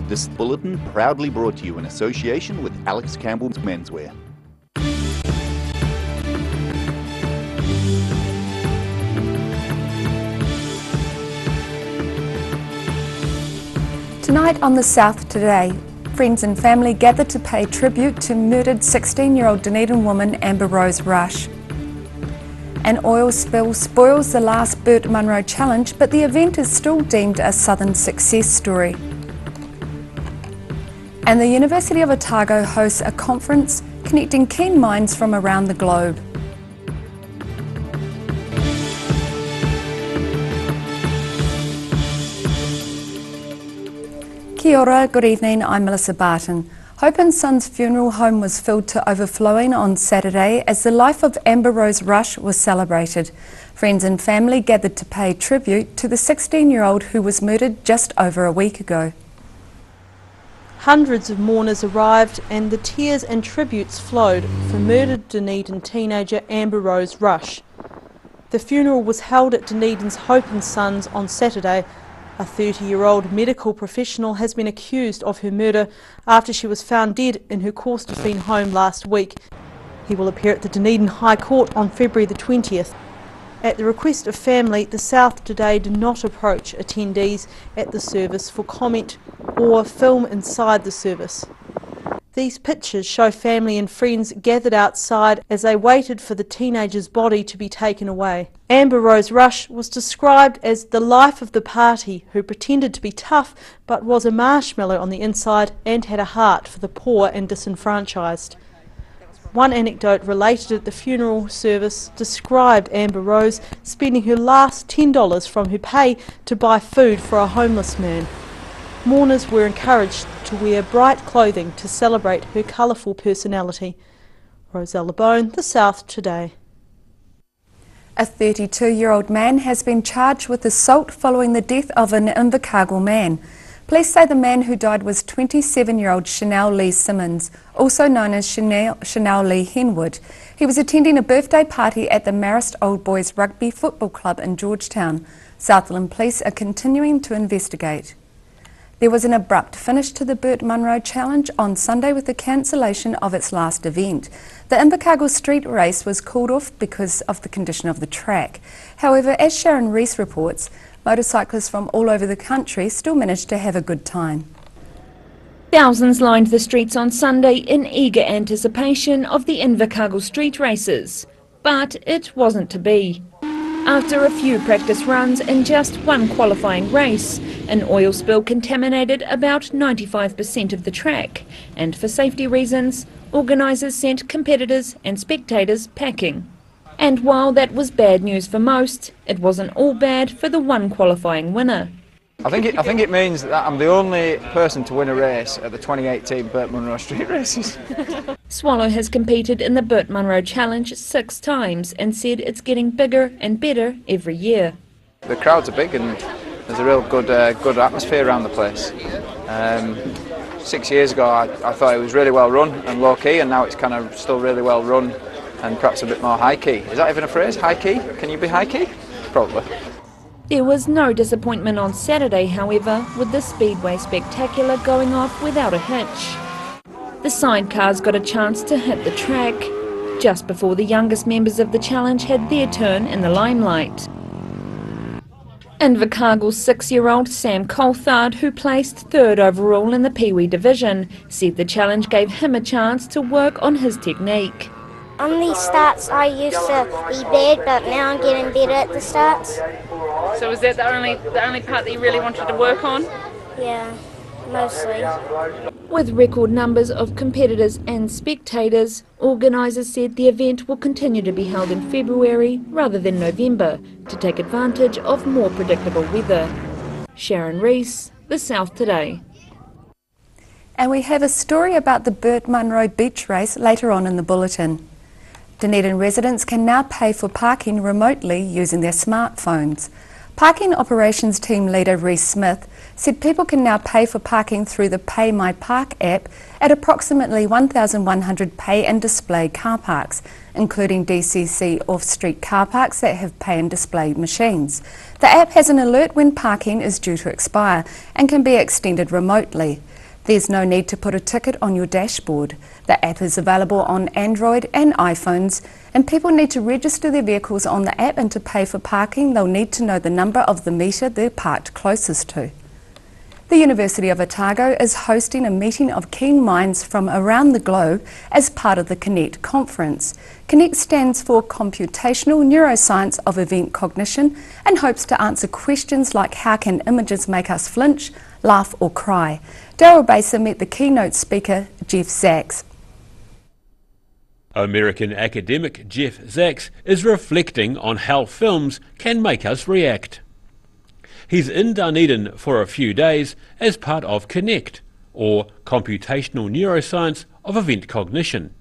This bulletin proudly brought to you in association with Alex Campbell's Menswear. Tonight on The South Today, friends and family gather to pay tribute to murdered 16-year-old Dunedin woman Amber Rose Rush. An oil spill spoils the last Burt Munro Challenge, but the event is still deemed a Southern success story. And the University of Otago hosts a conference connecting keen minds from around the globe. Kia ora, good evening, I'm Melissa Barton. Hope and Sons Funeral Home was filled to overflowing on Saturday as the life of Amber Rose Rush was celebrated. Friends and family gathered to pay tribute to the 16-year-old who was murdered just over a week ago. Hundreds of mourners arrived and the tears and tributes flowed for murdered Dunedin teenager Amber Rose Rush. The funeral was held at Dunedin's Hope and Sons on Saturday. A 30-year-old medical professional has been accused of her murder after she was found dead in her Corstorphine home last week. He will appear at the Dunedin High Court on February the 20th. At the request of family, the South Today did not approach attendees at the service for comment or film inside the service. These pictures show family and friends gathered outside as they waited for the teenager's body to be taken away. Amber Rose Rush was described as the life of the party who pretended to be tough but was a marshmallow on the inside and had a heart for the poor and disenfranchised. One anecdote related at the funeral service described Amber Rose spending her last $10 from her pay to buy food for a homeless man. Mourners were encouraged to wear bright clothing to celebrate her colourful personality. Rosella Bone, The South Today. A 32-year-old man has been charged with assault following the death of an Invercargill man. Police say the man who died was 27-year-old Chanel Lee Simmons, also known as Chanel Lee Henwood. He was attending a birthday party at the Marist Old Boys Rugby Football Club in Georgetown. Southland Police are continuing to investigate. There was an abrupt finish to the Burt Munro Challenge on Sunday with the cancellation of its last event. The Invercargill Street Race was called off because of the condition of the track. However, as Sharon Rees reports, motorcyclists from all over the country still managed to have a good time. Thousands lined the streets on Sunday in eager anticipation of the Invercargill Street Races, but it wasn't to be. After a few practice runs and just one qualifying race, an oil spill contaminated about 95% of the track, and for safety reasons, organisers sent competitors and spectators packing. And while that was bad news for most, it wasn't all bad for the one qualifying winner. I think it means that I'm the only person to win a race at the 2018 Burt Munro Street Races. Swallow has competed in the Burt Munro Challenge 6 times and said it's getting bigger and better every year. The crowds are big and there's a real good atmosphere around the place. 6 years ago I thought it was really well run and low key, and now it's kind of still really well run and perhaps a bit more high key. Is that even a phrase? High key? Can you be high key? Probably. There was no disappointment on Saturday, however, with the Speedway Spectacular going off without a hitch. The sidecars got a chance to hit the track just before the youngest members of the challenge had their turn in the limelight. Invercargill's 6-year-old Sam Coulthard, who placed 3rd overall in the Pee-wee division, said the challenge gave him a chance to work on his technique. On these starts I used to be bad, but now I'm getting better at the starts. So was that the only part that you really wanted to work on? Yeah, mostly. With record numbers of competitors and spectators, organisers said the event will continue to be held in February rather than November to take advantage of more predictable weather. Sharon Rees, The South Today. And we have a story about the Burt Munro Beach Race later on in the bulletin. Dunedin residents can now pay for parking remotely using their smartphones. Parking Operations Team Leader Reece Smith said people can now pay for parking through the Pay My Park app at approximately 1,100 pay and display car parks, including DCC off-street car parks that have pay and display machines. The app has an alert when parking is due to expire and can be extended remotely. There's no need to put a ticket on your dashboard. The app is available on Android and iPhones, and people need to register their vehicles on the app, and to pay for parking they'll need to know the number of the metre they're parked closest to. The University of Otago is hosting a meeting of keen minds from around the globe as part of the CONNECT conference. CONNECT stands for Computational Neuroscience of Event Cognition and hopes to answer questions like how can images make us flinch, laugh or cry. Daryl Baser met the keynote speaker, Jeff Sachs. American academic Jeff Sachs is reflecting on how films can make us react. He's in Dunedin for a few days as part of CONNECT, or Computational Neuroscience of Event Cognition,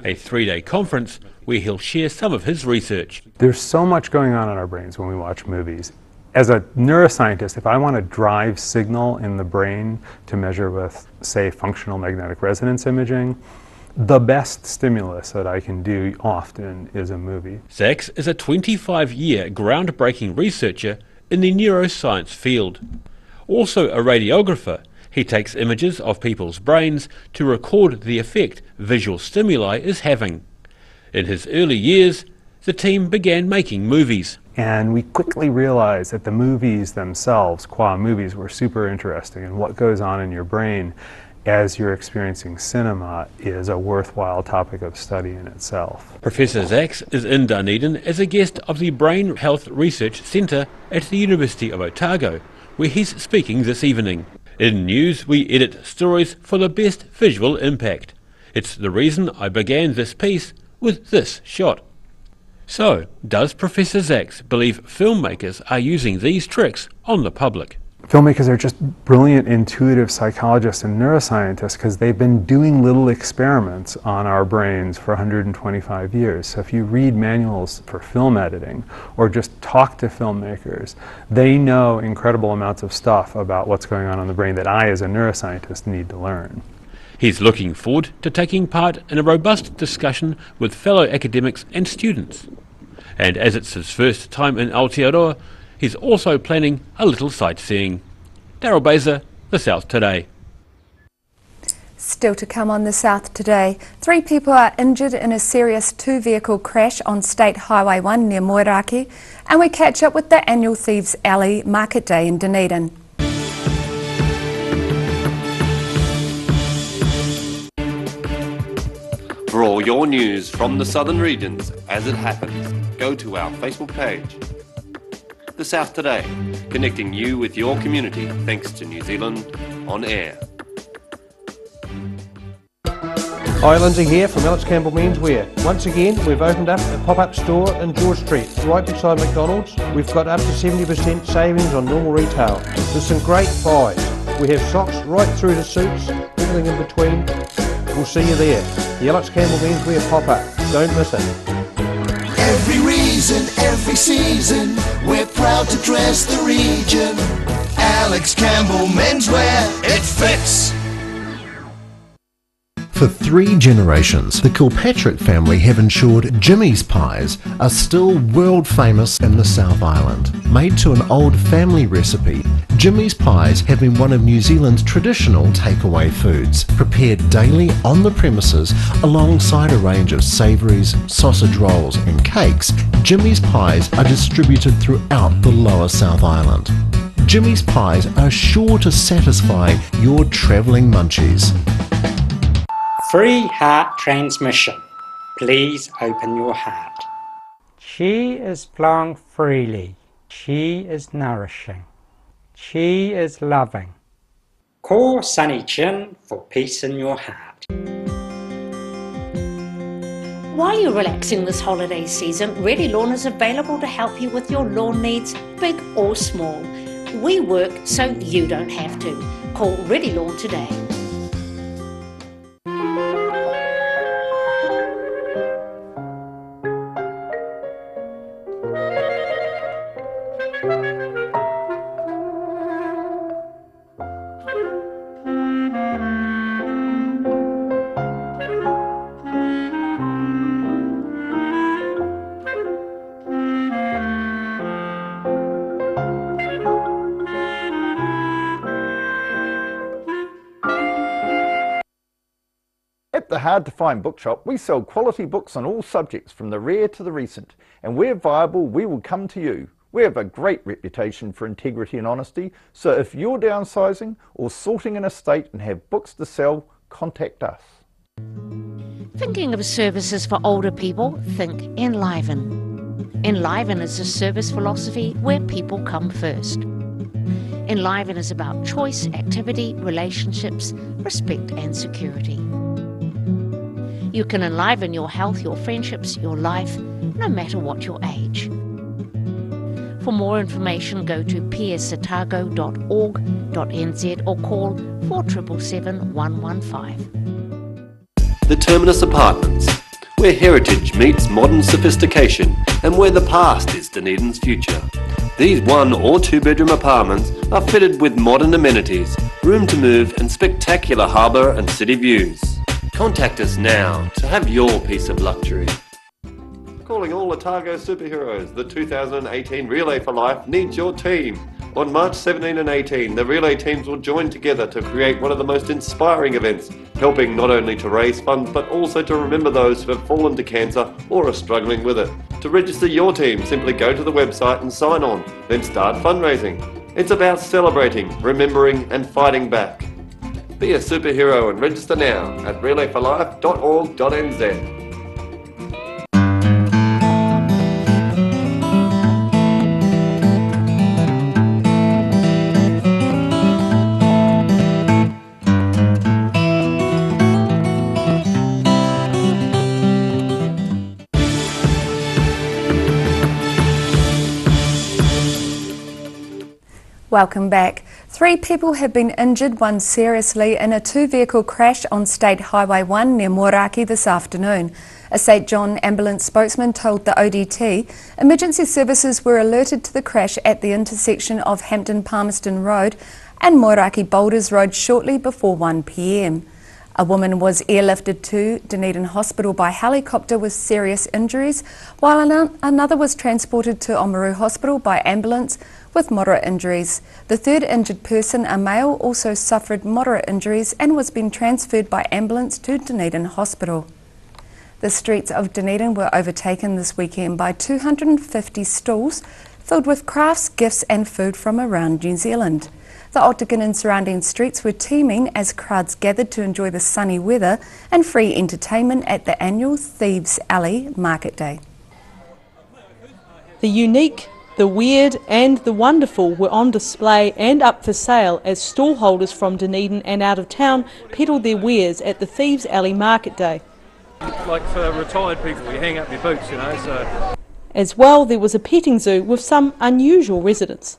a 3-day conference where he'll share some of his research. There's so much going on in our brains when we watch movies. As a neuroscientist, if I want to drive signal in the brain to measure with, say, functional magnetic resonance imaging, the best stimulus that I can do often is a movie. Sachs is a 25-year groundbreaking researcher in the neuroscience field. Also a radiographer, he takes images of people's brains to record the effect visual stimuli is having. In his early years, the team began making movies. And we quickly realized that the movies themselves, qua movies, were super interesting, and what goes on in your brain as you're experiencing cinema is a worthwhile topic of study in itself. Professor Sachs is in Dunedin as a guest of the Brain Health Research Centre at the University of Otago, where he's speaking this evening. In news, we edit stories for the best visual impact. It's the reason I began this piece with this shot. So, does Professor Sachs believe filmmakers are using these tricks on the public? Filmmakers are just brilliant intuitive psychologists and neuroscientists because they've been doing little experiments on our brains for 125 years. So if you read manuals for film editing or just talk to filmmakers, they know incredible amounts of stuff about what's going on in the brain that I, as a neuroscientist, need to learn. He's looking forward to taking part in a robust discussion with fellow academics and students. And as it's his first time in Aotearoa, he's also planning a little sightseeing. Daryl Baser, The South Today. Still to come on The South Today, 3 people are injured in a serious 2-vehicle crash on State Highway 1 near Moeraki, and we catch up with the annual Thieves Alley Market Day in Dunedin. For all your news from the southern regions as it happens, go to our Facebook page. The South Today, connecting you with your community thanks to New Zealand On Air. Hi, Lindsay here from Alex Campbell Menswear. Once again, we've opened up a pop-up store in George Street, right beside McDonald's. We've got up to 70% savings on normal retail. There's some great buys. We have socks right through to suits, everything in between. We'll see you there. The Alex Campbell Menswear pop-up. Don't miss it. Every reason, every season, we're proud to dress the region. Alex Campbell Menswear, it fits. For 3 generations, the Kilpatrick family have ensured Jimmy's pies are still world famous in the South Island. Made to an old family recipe, Jimmy's pies have been one of New Zealand's traditional takeaway foods, prepared daily on the premises alongside a range of savouries, sausage rolls and cakes. Jimmy's pies are distributed throughout the lower South Island. Jimmy's pies are sure to satisfy your travelling munchies. Free heart transmission. Please open your heart. Chi is flowing freely. Chi is nourishing. Chi is loving. Call Sunny Chin for peace in your heart. While you're relaxing this holiday season, Ready Lawn is available to help you with your lawn needs, big or small. We work so you don't have to. Call Ready Lawn today. the hard-to-find bookshop, we sell quality books on all subjects, from the rare to the recent, and where viable, we will come to you. We have a great reputation for integrity and honesty, so if you're downsizing or sorting an estate and have books to sell, contact us. Thinking of services for older people? Think Enliven. Enliven is a service philosophy where people come first. Enliven is about choice, activity, relationships, respect and security. You can enliven your health, your friendships, your life, no matter what your age. For more information, go to psotago.org.nz or call 4777 115. The Terminus Apartments, where heritage meets modern sophistication and where the past is Dunedin's future. These 1 or 2 bedroom apartments are fitted with modern amenities, room to move and spectacular harbour and city views. Contact us now to have your piece of luxury. Calling all Otago superheroes, the 2018 Relay for Life needs your team. On March 17 and 18, the relay teams will join together to create one of the most inspiring events, helping not only to raise funds but also to remember those who have fallen to cancer or are struggling with it. To register your team, simply go to the website and sign on, then start fundraising. It's about celebrating, remembering and fighting back. Be a superhero and register now at relayforlife.org.nz. Welcome back. 3 people have been injured, 1 seriously, in a 2-vehicle crash on State Highway 1 near Moeraki this afternoon. A St John ambulance spokesman told the ODT emergency services were alerted to the crash at the intersection of Hampton Palmerston Road and Moeraki Boulders Road shortly before 1 p.m. A woman was airlifted to Dunedin Hospital by helicopter with serious injuries, while another was transported to Oamaru Hospital by ambulance with moderate injuries. The 3rd injured person, a male, also suffered moderate injuries and was being transferred by ambulance to Dunedin Hospital. The streets of Dunedin were overtaken this weekend by 250 stalls filled with crafts, gifts and food from around New Zealand. The Otagon and surrounding streets were teeming as crowds gathered to enjoy the sunny weather and free entertainment at the annual Thieves Alley Market Day. The unique, the weird and the wonderful were on display and up for sale as stallholders from Dunedin and out of town peddled their wares at the Thieves Alley Market Day. Like for retired people, you hang up your boots, you know, so... As well, there was a petting zoo with some unusual residents.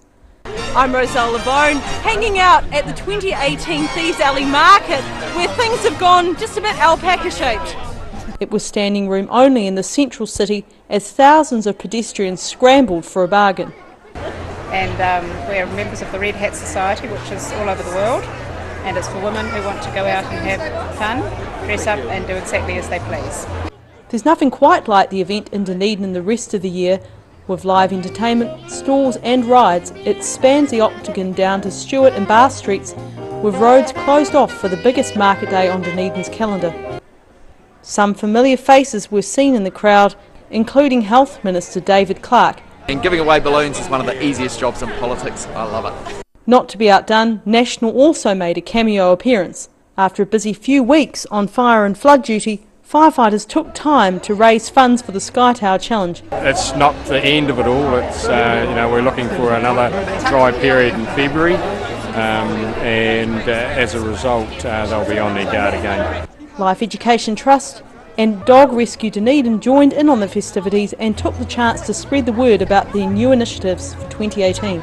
I'm Roselle LeBone, hanging out at the 2018 Thieves Alley Market, where things have gone just a bit alpaca-shaped. It was standing room only in the central city as thousands of pedestrians scrambled for a bargain. And we're members of the Red Hat Society, which is all over the world, and it's for women who want to go out and have fun, dress up and do exactly as they please. There's nothing quite like the event in Dunedin in the rest of the year. With live entertainment, stalls and rides, it spans the Octagon down to Stewart and Bar Streets, with roads closed off for the biggest market day on Dunedin's calendar. Some familiar faces were seen in the crowd, including Health Minister David Clark. And giving away balloons is one of the easiest jobs in politics. I love it. Not to be outdone, National also made a cameo appearance. After a busy few weeks on fire and flood duty, firefighters took time to raise funds for the Sky Tower Challenge. It's not the end of it all. It's we're looking for another dry period in February, and as a result, they'll be on their guard again. Life Education Trust and Dog Rescue Dunedin joined in on the festivities and took the chance to spread the word about their new initiatives for 2018.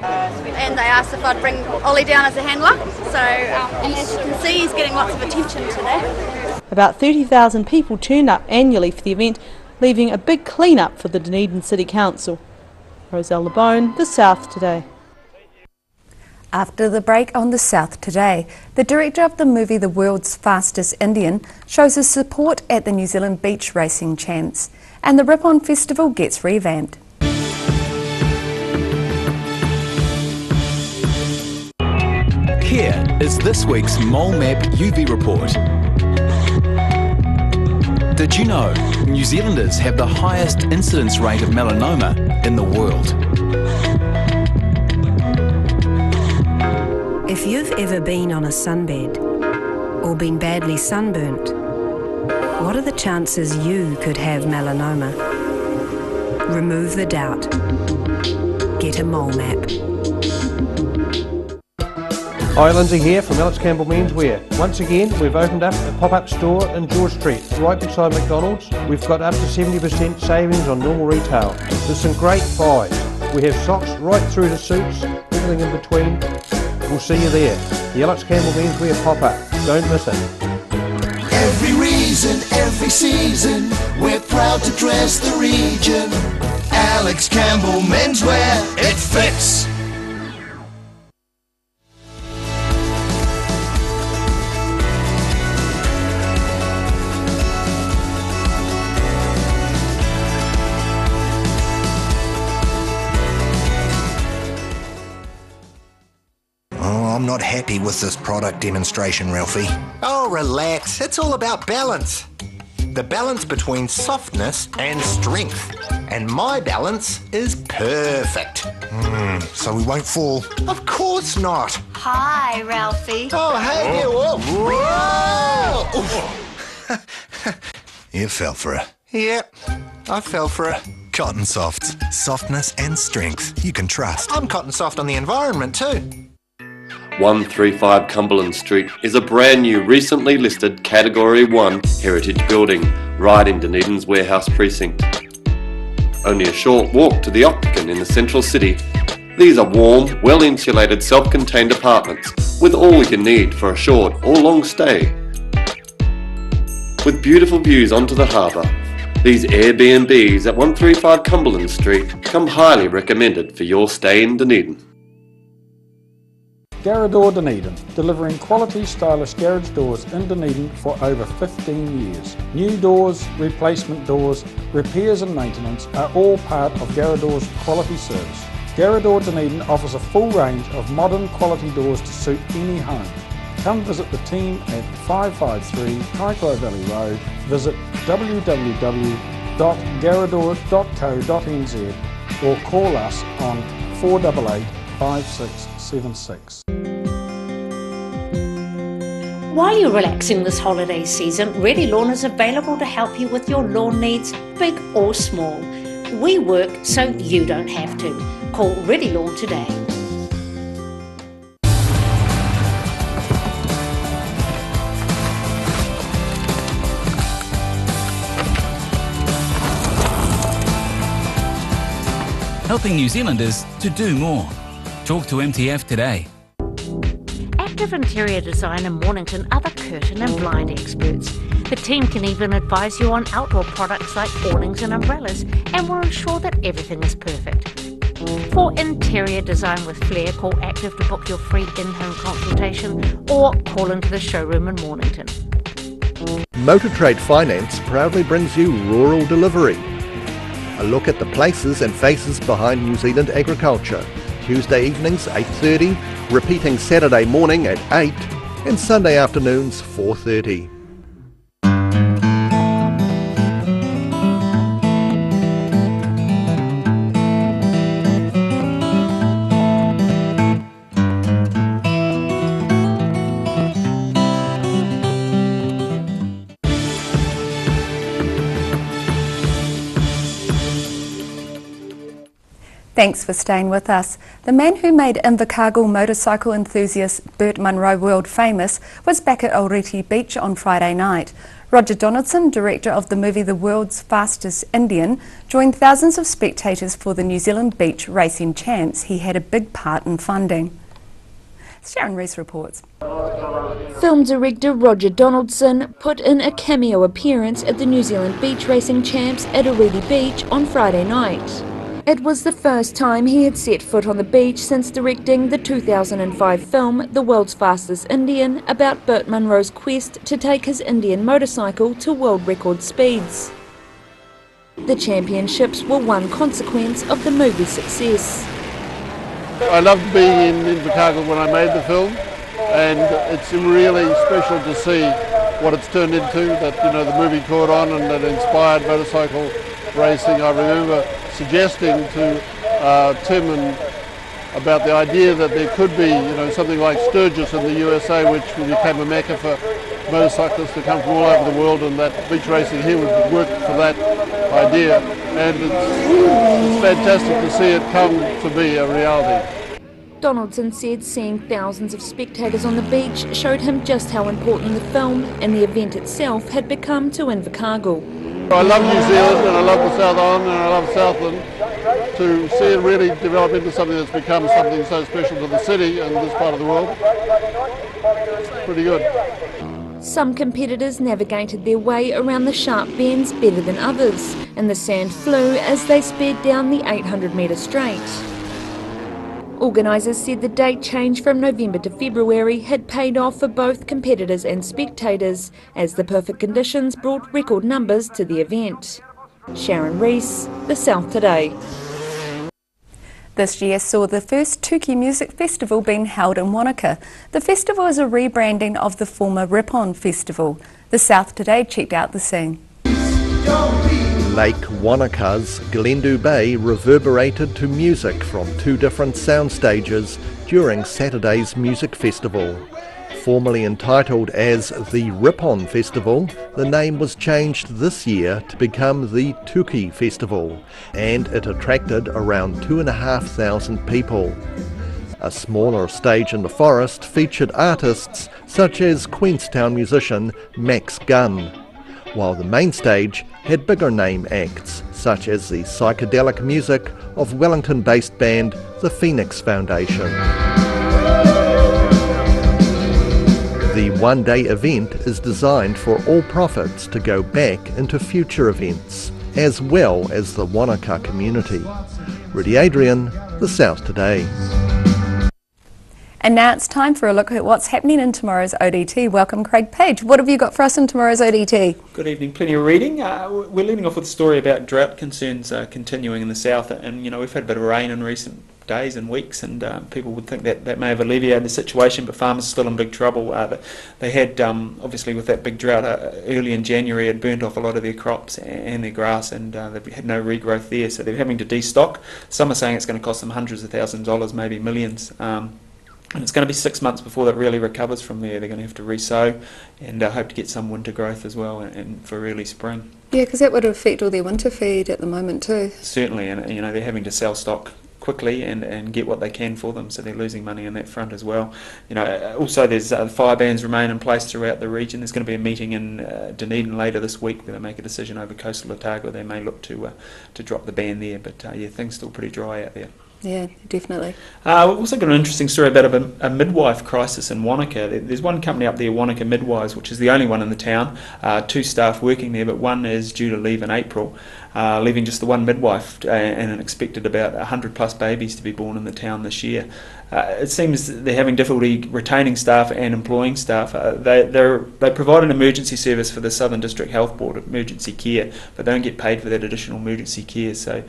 And they asked if I'd bring Ollie down as a handler, so as you can see, he's getting lots of attention today. About 30,000 people turned up annually for the event, leaving a big clean-up for the Dunedin City Council. Roselle LeBone, The South Today. After the break on The South Today, the director of the movie The World's Fastest Indian shows his support at the New Zealand Beach Racing Champs, and the Ripon Festival gets revamped. Here is this week's Mole Map UV report. Did you know New Zealanders have the highest incidence rate of melanoma in the world? If you've ever been on a sunbed or been badly sunburnt, what are the chances you could have melanoma? Remove the doubt. Get a mole map. Hi, Lindsay here from Alex Campbell Menswear. Once again, we've opened up a pop-up store in George Street, right beside McDonald's. We've got up to 70% savings on normal retail. There's some great buys. We have socks right through to suits, everything in between. We'll see you there. The Alex Campbell Menswear pop-up. Don't miss it. Every reason, every season, we're proud to dress the region. Alex Campbell Menswear, it fits. I'm not happy with this product demonstration, Ralphie. Oh, relax. It's all about balance. The balance between softness and strength. And my balance is perfect. So we won't fall? Of course not. Hi, Ralphie. Oh, hey, you. Whoa. You fell for it. Yep, I fell for it. Cotton Softs. Softness and strength you can trust. I'm Cotton Soft on the environment too. 135 Cumberland Street is a brand new, recently listed Category 1 heritage building right in Dunedin's warehouse precinct. Only a short walk to the Octagon in the central city, these are warm, well-insulated, self-contained apartments with all you need for a short or long stay. With beautiful views onto the harbour, these Airbnbs at 135 Cumberland Street come highly recommended for your stay in Dunedin. Garrador Dunedin, delivering quality stylish garage doors in Dunedin for over 15 years. New doors, replacement doors, repairs and maintenance are all part of Garrador's quality service. Garrador Dunedin offers a full range of modern quality doors to suit any home. Come visit the team at 553 Kaikoura Valley Road. Visit www.garrador.co.nz or call us on 488 5676. While you're relaxing this holiday season, Ready Lawn is available to help you with your lawn needs, big or small. We work so you don't have to. Call Ready Lawn today. Helping New Zealanders to do more. Talk to MTF today. Active Interior Design in Mornington are the curtain and blind experts. The team can even advise you on outdoor products like awnings and umbrellas, and will ensure that everything is perfect. For interior design with flair, call Active to book your free in-home consultation or call into the showroom in Mornington. Motor Trade Finance proudly brings you Rural Delivery. A look at the places and faces behind New Zealand agriculture. Tuesday evenings 8:30, repeating Saturday morning at 8 and Sunday afternoons 4:30. Thanks for staying with us. The man who made Invercargill motorcycle enthusiast Burt Munro world famous was back at Aorere Beach on Friday night. Roger Donaldson, director of the movie The World's Fastest Indian, joined thousands of spectators for the New Zealand Beach Racing Champs. He had a big part in funding. Sharon Rees reports. Film director Roger Donaldson put in a cameo appearance at the New Zealand Beach Racing Champs at Aorere Beach on Friday night. It was the first time he had set foot on the beach since directing the 2005 film The World's Fastest Indian about Burt Munro's quest to take his Indian motorcycle to world record speeds. The championships were one consequence of the movie's success. I loved being in Invercargill when I made the film, and it's really special to see what it's turned into, that, you know, the movie caught on and that inspired motorcycle racing. I remember suggesting to Tim and about the idea that there could be, you know, something like Sturgis in the USA, which became a mecca for motorcyclists to come from all over the world, and that beach racing here would work for that idea. And it's fantastic to see it come to be a reality. Donaldson said seeing thousands of spectators on the beach showed him just how important the film and the event itself had become to Invercargill. I love New Zealand and I love the South Island and I love Southland. To see it really develop into something that's become something so special to the city and this part of the world, it's pretty good. Some competitors navigated their way around the sharp bends better than others, and the sand flew as they sped down the 800-metre straight. Organisers said the date change from November to February had paid off for both competitors and spectators, as the perfect conditions brought record numbers to the event. Sharon Rees, The South Today. This year saw the first Tuki Music Festival being held in Wanaka. The festival is a rebranding of the former Ripon Festival. The South Today checked out the scene. Lake Wanaka's Glendu Bay reverberated to music from two different sound stages during Saturday's music festival. Formerly entitled as the Ripon Festival, the name was changed this year to become the Tuki Festival, and it attracted around 2,500 people. A smaller stage in the forest featured artists such as Queenstown musician Max Gunn, while the main stage had bigger name acts such as the psychedelic music of Wellington-based band the Phoenix Foundation. The one-day event is designed for all profits to go back into future events, as well as the Wanaka community. Rudy Adrian, The South Today. And now it's time for a look at what's happening in tomorrow's ODT. Welcome, Craig Page. What have you got for us in tomorrow's ODT? Good evening. Plenty of reading. We're leading off with a story about drought concerns continuing in the south, and you know, we've had a bit of rain in recent days and weeks, and people would think that may have alleviated the situation, but farmers are still in big trouble. They had, obviously with that big drought early in January, it burnt off a lot of their crops and their grass, and they had no regrowth there, so they're having to destock. Some are saying it's going to cost them hundreds of thousands of dollars, maybe millions. And it's going to be 6 months before that really recovers from there. They're going to have to re-sow and hope to get some winter growth as well, and for early spring. Yeah, because that would affect all their winter feed at the moment too. Certainly, and you know, they're having to sell stock quickly and get what they can for them, so they're losing money on that front as well. You know, also there's fire bans remain in place throughout the region. There's going to be a meeting in Dunedin later this week where they make a decision over coastal Otago. They may look to drop the ban there, but yeah, things still pretty dry out there. Yeah, definitely. We've also got an interesting story about a midwife crisis in Wanaka. There's one company up there, Wanaka Midwives, which is the only one in the town. 2 staff working there, but one is due to leave in April, leaving just the one midwife, and expected about 100 plus babies to be born in the town this year. It seems they're having difficulty retaining staff and employing staff. They provide an emergency service for the Southern District Health Board, emergency care, but they don't get paid for that additional emergency care. So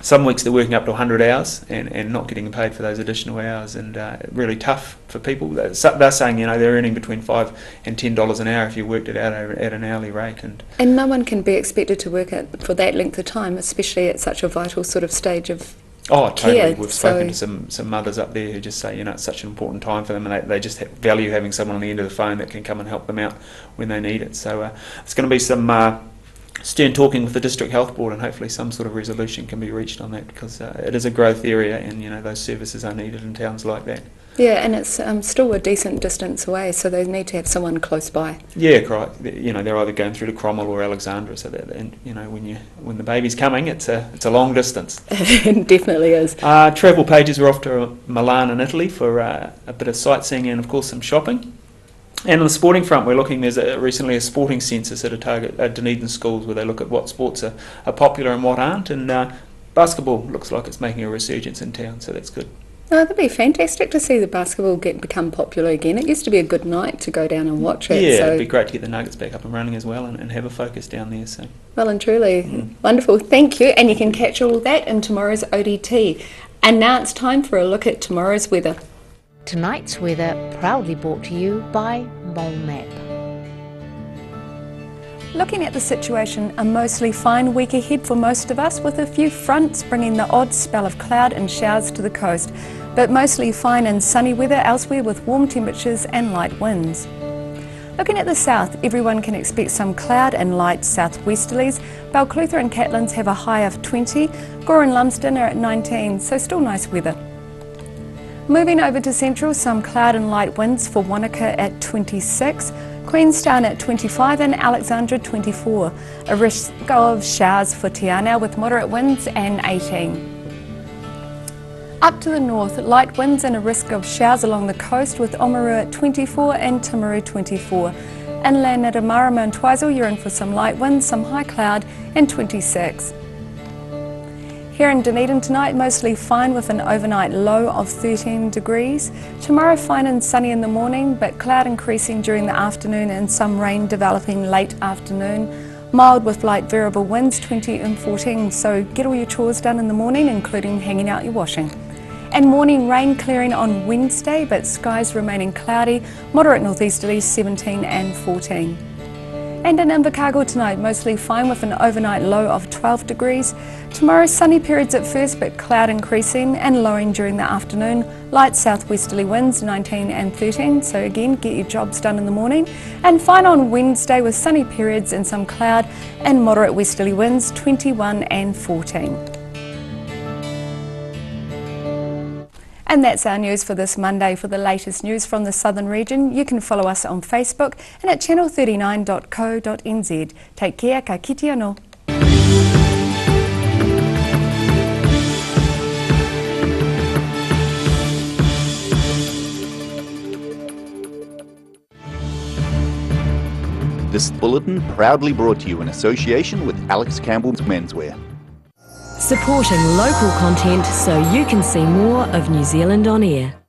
some weeks they're working up to 100 hours and not getting paid for those additional hours, and really tough for people. They're saying, you know, they're earning between $5 and $10 an hour if you worked it out at an hourly rate. And no one can be expected to work for that length of time, especially at such a vital sort of stage of totally. Care. We've spoken to some mothers up there who just say, you know, it's such an important time for them, and they just value having someone on the end of the phone that can come and help them out when they need it. So it's going to be some stern talking with the District Health Board, and hopefully some sort of resolution can be reached on that, because it is a growth area, and you know, those services are needed in towns like that. Yeah, and it's still a decent distance away, so they need to have someone close by. Yeah, correct. You know, they're either going through to Cromwell or Alexandra, so that, and you know, when the baby's coming, it's a long distance. It definitely is. Travel pages are off to Milan in Italy for a bit of sightseeing and of course some shopping. And on the sporting front, we're looking, there's recently a sporting census at a target at Dunedin schools where they look at what sports are popular and what aren't, and basketball looks like it's making a resurgence in town, so that's good. Oh, that'd be fantastic to see the basketball become popular again. It used to be a good night to go down and watch it. Yeah, so it'd be great to get the Nuggets back up and running as well, and have a focus down there. So well and truly, wonderful. Thank you, and you can catch all that in tomorrow's ODT. And now it's time for a look at tomorrow's weather. Tonight's weather proudly brought to you by Mole Map. Looking at the situation, a mostly fine week ahead for most of us, with a few fronts bringing the odd spell of cloud and showers to the coast, but mostly fine and sunny weather elsewhere with warm temperatures and light winds. Looking at the south, everyone can expect some cloud and light southwesterlies. Balclutha and Catlins have a high of 20, Gore and Lumsden are at 19, so still nice weather. Moving over to central, some cloud and light winds for Wanaka at 26, Queenstown at 25 and Alexandra 24. A risk of showers for Te Anau with moderate winds and 18. Up to the north, light winds and a risk of showers along the coast with Oamaru at 24 and Timaru 24. Inland at Amarama and Twizel, you're in for some light winds, some high cloud and 26. Here in Dunedin tonight, mostly fine with an overnight low of 13 degrees. Tomorrow fine and sunny in the morning, but cloud increasing during the afternoon and some rain developing late afternoon. Mild with light variable winds, 20 and 14, so get all your chores done in the morning, including hanging out your washing. And morning rain clearing on Wednesday, but skies remaining cloudy, moderate northeasterlies 17 and 14. And in Invercargill tonight, mostly fine with an overnight low of 12 degrees. Tomorrow sunny periods at first, but cloud increasing and lowering during the afternoon. Light southwesterly winds 19 and 13, so again get your jobs done in the morning. And fine on Wednesday with sunny periods and some cloud and moderate westerly winds 21 and 14. And that's our news for this Monday. For the latest news from the southern region, you can follow us on Facebook and at channel39.co.nz. Take care, ka kite anō. This bulletin proudly brought to you in association with Alex Campbell's Menswear. Supporting local content so you can see more of New Zealand on air.